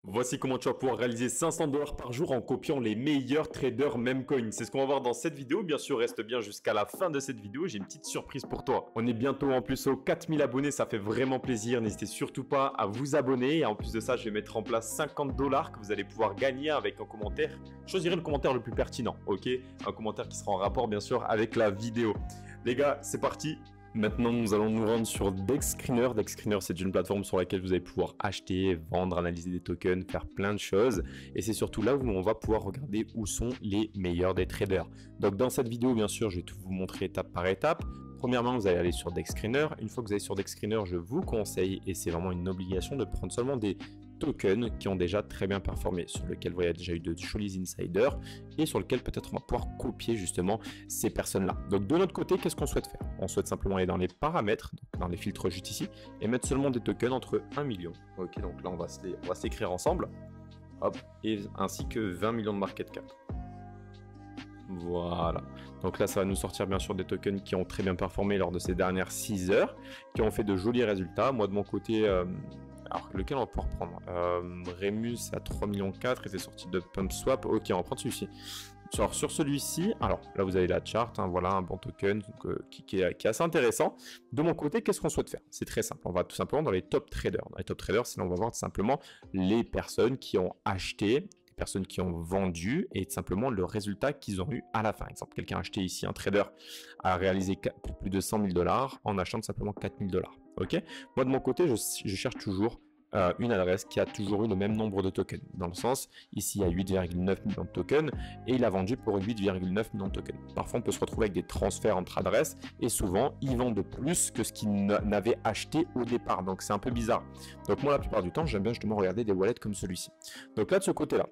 Voici comment tu vas pouvoir réaliser 500 $ par jour en copiant les meilleurs traders Memecoin. C'est ce qu'on va voir dans cette vidéo. Bien sûr, reste bien jusqu'à la fin de cette vidéo. J'ai une petite surprise pour toi. On est bientôt en plus aux 4000 abonnés. Ça fait vraiment plaisir. N'hésitez surtout pas à vous abonner. Et en plus de ça, je vais mettre en place 50 $ que vous allez pouvoir gagner avec un commentaire. Choisirez le commentaire le plus pertinent, ok? Un commentaire qui sera en rapport, bien sûr, avec la vidéo. Les gars, c'est parti. Maintenant, nous allons nous rendre sur DexScreener. DexScreener, c'est une plateforme sur laquelle vous allez pouvoir acheter, vendre, analyser des tokens, faire plein de choses. Et c'est surtout là où on va pouvoir regarder où sont les meilleurs des traders. Donc, dans cette vidéo, bien sûr, je vais tout vous montrer étape par étape. Premièrement, vous allez aller sur DexScreener. Une fois que vous allez sur DexScreener, je vous conseille, et c'est vraiment une obligation, de prendre seulement des tokens qui ont déjà très bien performé, sur lesquels vous avez déjà eu de jolis insiders et sur lesquels peut-être on va pouvoir copier justement ces personnes-là. Donc de notre côté, qu'est-ce qu'on souhaite faire? On souhaite simplement aller dans les paramètres, donc dans les filtres juste ici, et mettre seulement des tokens entre 1 million. Ok, donc là on va se l'écrire ensemble. Hop, et ainsi que 20 millions de market cap. Voilà, donc là ça va nous sortir bien sûr des tokens qui ont très bien performé lors de ces dernières 6 heures, qui ont fait de jolis résultats. Moi de mon côté, alors lequel on va pouvoir prendre? Remus à 3,4 millions et c'est sorti de PumpSwap. Ok, on va prendre celui-ci. Alors sur celui-ci, alors là vous avez la chart, hein, voilà un bon token donc, qui est assez intéressant. De mon côté, qu'est-ce qu'on souhaite faire? C'est très simple, on va tout simplement dans les top traders. Dans les top traders, c'est là on va voir tout simplement les personnes qui ont acheté, personnes qui ont vendu et tout simplement le résultat qu'ils ont eu à la fin. Par exemple, quelqu'un a acheté ici, un trader a réalisé plus de 100 000 $ en achetant tout simplement 4 000 $. Ok. Moi de mon côté, je cherche toujours une adresse qui a toujours eu le même nombre de tokens. Dans le sens, ici il y a 8,9 millions de tokens et il a vendu pour 8,9 millions de tokens. Parfois on peut se retrouver avec des transferts entre adresses et souvent ils vendent de plus que ce qu'ils n'avaient acheté au départ. Donc c'est un peu bizarre. Donc moi la plupart du temps j'aime bien justement regarder des wallets comme celui-ci. Donc là de ce côté-là,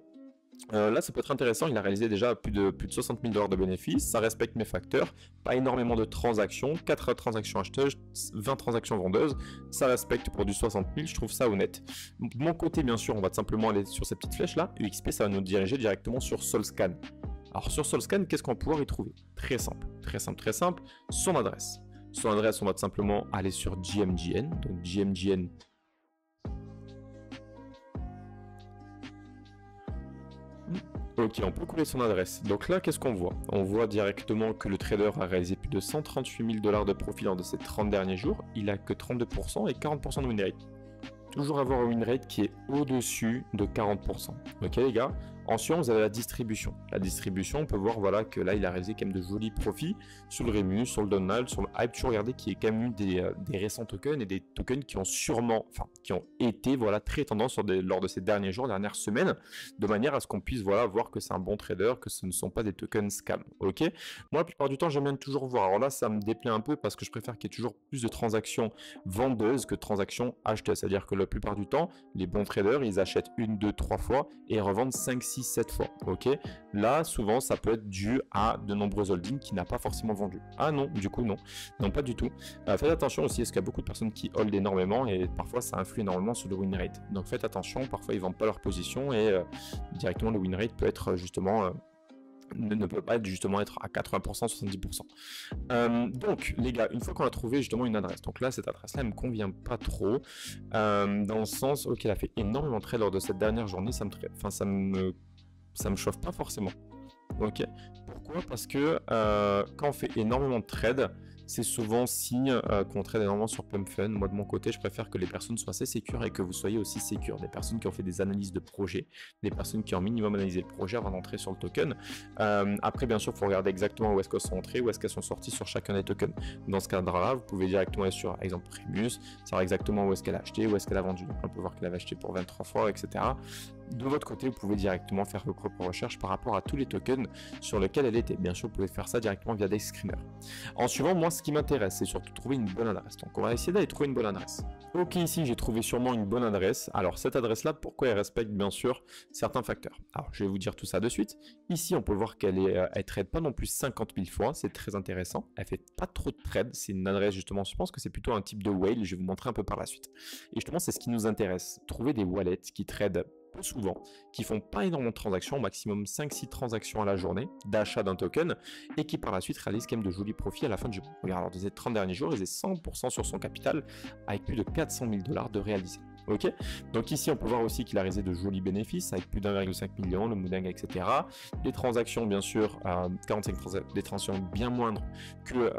là, ça peut être intéressant. Il a réalisé déjà plus de 60 000 $ de bénéfices. Ça respecte mes facteurs. Pas énormément de transactions. 4 transactions acheteuses, 20 transactions vendeuses. Ça respecte pour du 60 000. Je trouve ça honnête. De mon côté, bien sûr, on va tout simplement aller sur ces petites flèches-là. UXP, ça va nous diriger directement sur Solscan. Alors, sur Solscan, qu'est-ce qu'on va pouvoir y trouver? Très simple, très simple, très simple. Son adresse. Son adresse, on va tout simplement aller sur GMGN. Donc, GMGN. Ok, on peut couler son adresse. Donc là, qu'est-ce qu'on voit? On voit directement que le trader a réalisé plus de 138 000 $ de profit lors de ces 30 derniers jours. Il a que 32% et 40% de win rate. Toujours avoir un win rate qui est au-dessus de 40%. Ok les gars. Ensuite, vous avez la distribution. La distribution, on peut voir voilà, que là, il a réalisé quand même de jolis profits sur le Remus, sur le Donald, sur le Hype. Tu regardez qu'il y a quand même eu des récents tokens et des tokens qui ont sûrement, enfin, qui ont été voilà, très tendance lors de ces derniers jours, dernières semaines, de manière à ce qu'on puisse voilà, voir que c'est un bon trader, que ce ne sont pas des tokens scam. Ok. Moi, la plupart du temps, j'aime bien toujours voir. Alors là, ça me déplaît un peu parce que je préfère qu'il y ait toujours plus de transactions vendeuses que de transactions acheteuses. C'est-à-dire que la plupart du temps, les bons traders, ils achètent 1, 2, 3 fois et revendent 5, 6, 7 fois. Ok. Là, souvent, ça peut être dû à de nombreux holdings qui n'a pas forcément vendu. Ah non, du coup, non. Non, pas du tout. Faites attention aussi, parce qu'il y a beaucoup de personnes qui hold énormément et parfois, ça influe énormément sur le win rate. Donc, faites attention. Parfois, ils ne vendent pas leur position et directement, le win rate peut être justement... ne peut pas justement être à 80%, 70%. Donc les gars, une fois qu'on a trouvé justement une adresse, donc là cette adresse là elle me convient pas trop, dans le sens, ok, elle a fait énormément de trades lors de cette dernière journée, ça me chauffe pas forcément. Ok, pourquoi? Parce que quand on fait énormément de trades, c'est souvent signe qu'on trade énormément sur PumpFun. Moi de mon côté, je préfère que les personnes soient assez sécures et que vous soyez aussi sécures. Des personnes qui ont fait des analyses de projet, des personnes qui ont minimum analysé le projet avant d'entrer sur le token. Après, bien sûr, il faut regarder exactement où est-ce qu'elles sont entrées, où est-ce qu'elles sont sorties sur chacun des tokens. Dans ce cadre-là, vous pouvez directement aller sur, par exemple, Remus, savoir exactement où est-ce qu'elle a acheté, où est-ce qu'elle a vendu. Donc, on peut voir qu'elle avait acheté pour 23 fois, etc. De votre côté, vous pouvez directement faire vos propres recherches par rapport à tous les tokens sur lesquels elle était. Bien sûr, vous pouvez faire ça directement via DexScreener. En suivant, moi, ce qui m'intéresse, c'est surtout trouver une bonne adresse. Donc, on va essayer d'aller trouver une bonne adresse. Ok, ici, j'ai trouvé sûrement une bonne adresse. Alors, cette adresse-là, pourquoi elle respecte, bien sûr, certains facteurs? Alors, je vais vous dire tout ça de suite. Ici, on peut voir qu'elle trade pas non plus 50 000 fois. C'est très intéressant. Elle fait pas trop de trades. C'est une adresse, justement, je pense que c'est plutôt un type de whale. Je vais vous montrer un peu par la suite. Et justement, c'est ce qui nous intéresse. Trouver des wallets qui tradent peu souvent, qui font pas énormément de transactions, au maximum 5-6 transactions à la journée d'achat d'un token, et qui par la suite réalisent quand même de jolis profits à la fin du mois. Regarde, lors des 30 derniers jours, ils étaient 100% sur son capital, avec plus de 400 000 $ de réalisés. Ok, donc ici on peut voir aussi qu'il a réalisé de jolis bénéfices avec plus d'1,5 million, le Moodang, etc. Les transactions, bien sûr, 45 des transactions bien moindres que,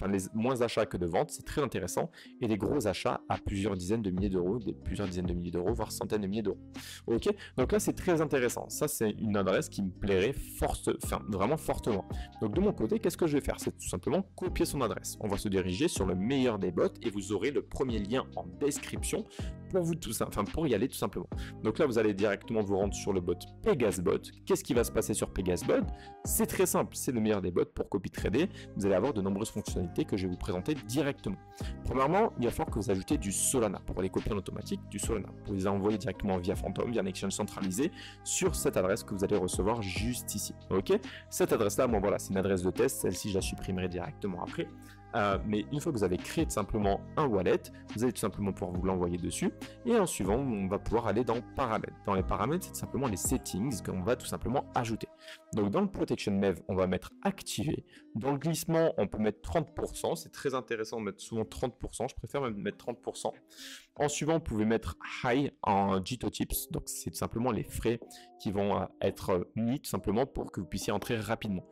les moins d'achats que de ventes, c'est très intéressant. Et des gros achats à plusieurs dizaines de milliers d'euros, plusieurs dizaines de milliers d'euros, voire centaines de milliers d'euros. Ok, donc là c'est très intéressant. Ça c'est une adresse qui me plairait vraiment fortement. Donc de mon côté, qu'est-ce que je vais faire? C'est tout simplement copier son adresse. On va se diriger sur le meilleur des bots et vous aurez le premier lien en description pour vous pour y aller tout simplement. Donc là, vous allez directement vous rendre sur le bot PegasBot. Qu'est-ce qui va se passer sur PegasBot? C'est très simple, c'est le meilleur des bots pour copy trader. Vous allez avoir de nombreuses fonctionnalités que je vais vous présenter directement. Premièrement, il va falloir que vous ajoutez du Solana pour les copier en automatique du Solana. Vous les envoyer directement via Phantom, via un exchange centralisé sur cette adresse que vous allez recevoir juste ici. Ok, cette adresse-là, bon voilà, c'est une adresse de test. Celle-ci, je la supprimerai directement après. Mais une fois que vous avez créé tout simplement un wallet, vous allez tout simplement pouvoir vous l'envoyer dessus. Et en suivant, on va pouvoir aller dans paramètres. Dans les paramètres, c'est tout simplement les settings qu'on va tout simplement ajouter. Donc dans le protection MEV, on va mettre activé. Dans le glissement, on peut mettre 30%. C'est très intéressant de mettre souvent 30%. Je préfère même mettre 30%. En suivant, vous pouvez mettre high en Jito Tips. Donc c'est tout simplement les frais qui vont être mis tout simplement pour que vous puissiez entrer rapidement.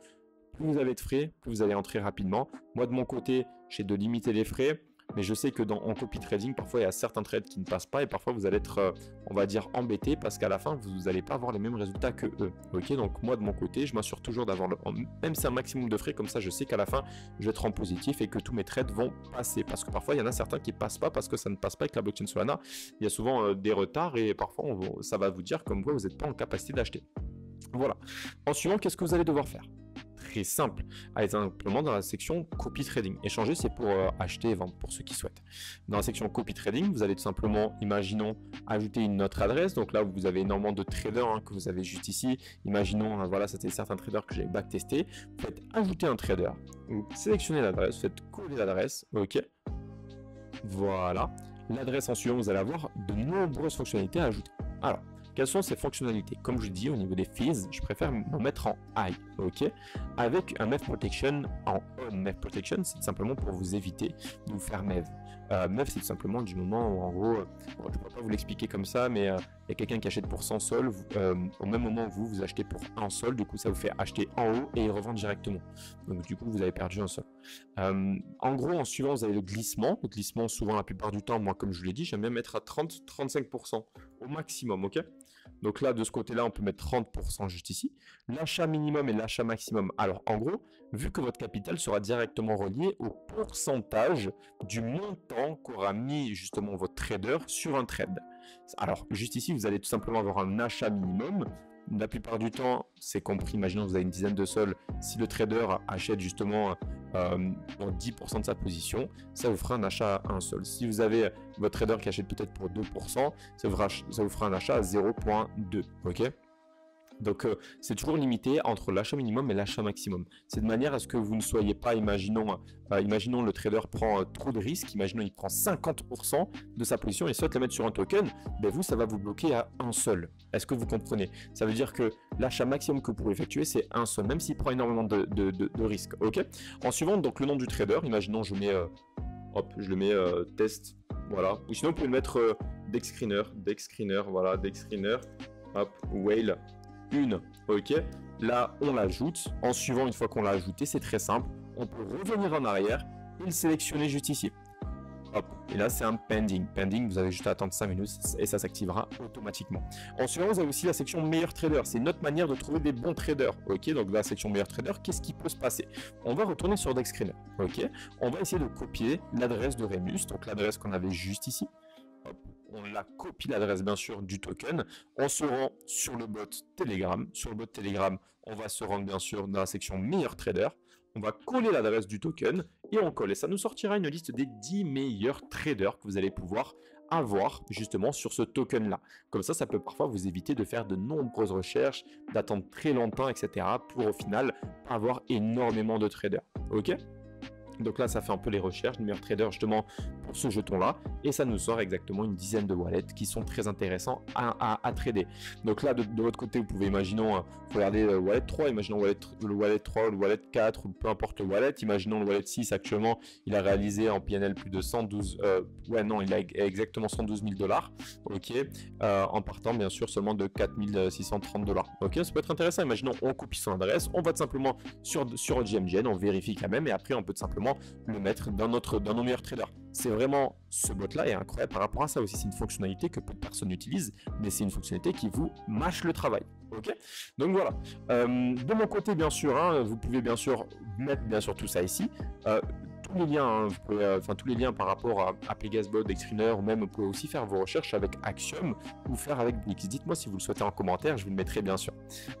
Plus vous avez de frais, plus vous allez entrer rapidement. Moi, de mon côté, j'ai de limiter les frais, mais je sais que en copy trading, parfois, il y a certains trades qui ne passent pas et parfois, vous allez être, on va dire, embêté parce qu'à la fin, vous n'allez pas avoir les mêmes résultats que eux. Ok, donc moi, de mon côté, je m'assure toujours d'avoir, même si c'est un maximum de frais, comme ça, je sais qu'à la fin, je vais être en positif et que tous mes trades vont passer. Parce que parfois, il y en a certains qui ne passent pas parce que ça ne passe pas avec la blockchain Solana. Il y a souvent des retards et parfois, ça va vous dire comme quoi vous n'êtes pas en capacité d'acheter. Voilà. En suivant, qu'est-ce que vous allez devoir faire? Très simple, allez simplement dans la section copy trading. Échanger, c'est pour acheter et vendre pour ceux qui souhaitent. Dans la section copy trading, vous allez tout simplement, imaginons, ajouter une autre adresse. Donc là, vous avez énormément de traders que vous avez juste ici. Imaginons, voilà, c'était certains traders que j'ai backtesté. Vous faites ajouter un trader, vous sélectionnez l'adresse, vous faites coller l'adresse, ok. Voilà. L'adresse en suivant, vous allez avoir de nombreuses fonctionnalités à ajouter. Alors, quelles sont ces fonctionnalités? Comme je dis, au niveau des fees, je préfère me mettre en high, ok? Avec un MEV Protection en on. MEV Protection, c'est simplement pour vous éviter de vous faire MEV. MEV, c'est tout simplement du moment où, en gros, je ne peux pas vous l'expliquer comme ça, mais il y a quelqu'un qui achète pour 100 sols, au même moment où vous achetez pour 1 sol, du coup, ça vous fait acheter en haut et revendre directement. Donc, du coup, vous avez perdu un sol. En gros, en suivant, vous avez le glissement. Le glissement, souvent, la plupart du temps, moi, comme je vous l'ai dit, j'aime bien mettre à 30-35% au maximum, ok? Donc là, de ce côté-là, on peut mettre 30% juste ici. L'achat minimum et l'achat maximum. Alors, en gros, vu que votre capital sera directement relié au pourcentage du montant qu'aura mis justement votre trader sur un trade. Alors, juste ici, vous allez tout simplement avoir un achat minimum. La plupart du temps, c'est compris, imaginons que vous avez une dizaine de sols, si le trader achète justement 10% de sa position, ça vous fera un achat à un sol. Si vous avez votre trader qui achète peut-être pour 2%, ça vous fera un achat à 0,2, ok? Donc, c'est toujours limité entre l'achat minimum et l'achat maximum. C'est de manière à ce que vous ne soyez pas, imaginons le trader prend trop de risques, imaginons il prend 50% de sa position et souhaite la mettre sur un token, ben vous, ça va vous bloquer à un seul. Est-ce que vous comprenez? Ça veut dire que l'achat maximum que vous pouvez effectuer, c'est un seul, même s'il prend énormément de risques. Ok. En suivant, donc le nom du trader, imaginons je mets, je le mets test, voilà. Ou sinon, vous pouvez le mettre DexScreener, voilà, DexScreener, hop, whale. Ok, là on l'ajoute. En suivant, une fois qu'on l'a ajouté, c'est très simple, on peut revenir en arrière et le sélectionner juste ici. Hop, et là c'est un pending. Pending, vous avez juste à attendre 5 minutes et ça s'activera automatiquement. En suivant, vous avez aussi la section meilleur trader. C'est notre manière de trouver des bons traders. Ok, donc dans la section meilleur trader, qu'est-ce qui peut se passer? On va retourner sur DexScreener. Ok, on va essayer de copier l'adresse de Remus, donc l'adresse qu'on avait juste ici. Hop, on la copie l'adresse bien sûr du token, on se rend sur le bot Telegram. Sur le bot Telegram, on va se rendre bien sûr dans la section meilleur trader, on va coller l'adresse du token et on colle. Et ça nous sortira une liste des 10 meilleurs traders que vous allez pouvoir avoir justement sur ce token là. Comme ça peut parfois vous éviter de faire de nombreuses recherches, d'attendre très longtemps, etc. pour au final pas avoir énormément de traders. Ok ? Donc là, ça fait un peu les recherches, le meilleur trader justement pour ce jeton-là, et ça nous sort exactement une dizaine de wallets qui sont très intéressants à trader. Donc là, de votre côté, vous pouvez, imaginons, regarder le wallet 3, imaginons le wallet 3, le wallet 4, ou peu importe le wallet, imaginons le wallet 6 actuellement, il a réalisé en PNL plus de 112, il a exactement 112 000 $, ok, en partant bien sûr seulement de 4 630 $. Ok, ça peut être intéressant, imaginons, on copie son adresse, on va tout simplement sur GMGN, on vérifie quand même, et après on peut tout simplement le mettre dans nos meilleurs traders. C'est vraiment, ce bot là est incroyable par rapport à ça aussi. C'est une fonctionnalité que peu de personnes utilisent, mais c'est une fonctionnalité qui vous mâche le travail. Ok, donc voilà. De mon côté, bien sûr, vous pouvez bien sûr mettre tout ça ici. Tous les liens, tous les liens par rapport à Pegasbot, Dextriner, ou même vous pouvez aussi faire vos recherches avec Axiom ou faire avec Blix. Dites-moi si vous le souhaitez en commentaire, je vous le mettrai bien sûr.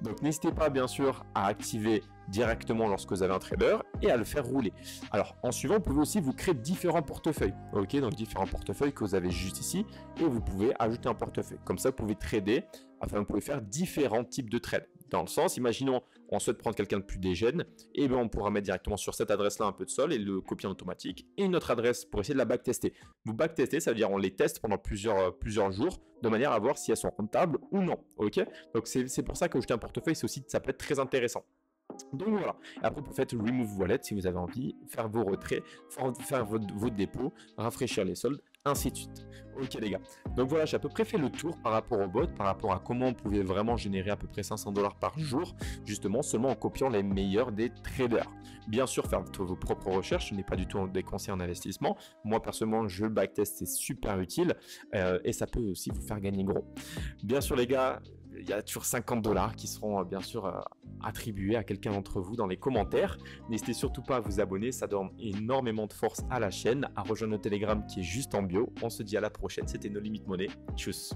Donc n'hésitez pas bien sûr à activer directement lorsque vous avez un trader et à le faire rouler. Alors en suivant, vous pouvez aussi vous créer différents portefeuilles. Ok, donc différents portefeuilles que vous avez juste ici, et vous pouvez ajouter un portefeuille. Comme ça, vous pouvez trader, vous pouvez faire différents types de trades. Dans le sens, imaginons, on souhaite prendre quelqu'un de plus dégène, et bien on pourra mettre directement sur cette adresse-là un peu de sol et le copier en automatique, et une autre adresse pour essayer de la backtester. Vous backtester, ça veut dire on les teste pendant plusieurs jours, de manière à voir si elles sont rentables ou non. Ok, donc c'est pour ça que jeter un portefeuille, ça peut être très intéressant. Donc voilà, après vous faites remove wallet si vous avez envie, faire vos retraits, faire vos dépôts, rafraîchir les soldes, ainsi de suite. Ok les gars, donc voilà, j'ai à peu près fait le tour par rapport au bot, par rapport à comment on pouvait vraiment générer à peu près 500 $ par jour, justement seulement en copiant les meilleurs des traders. Bien sûr, faire vos propres recherches, ce n'est pas du tout des conseils en investissement. Moi personnellement, je le backtest, c'est super utile, et ça peut aussi vous faire gagner gros. Bien sûr les gars, il y a toujours 50 $ qui seront bien sûr attribués à quelqu'un d'entre vous dans les commentaires. N'hésitez surtout pas à vous abonner, ça donne énormément de force à la chaîne, à rejoindre le Telegram qui est juste en bio. On se dit à la prochaine, c'était No Limit Money. Tchuss.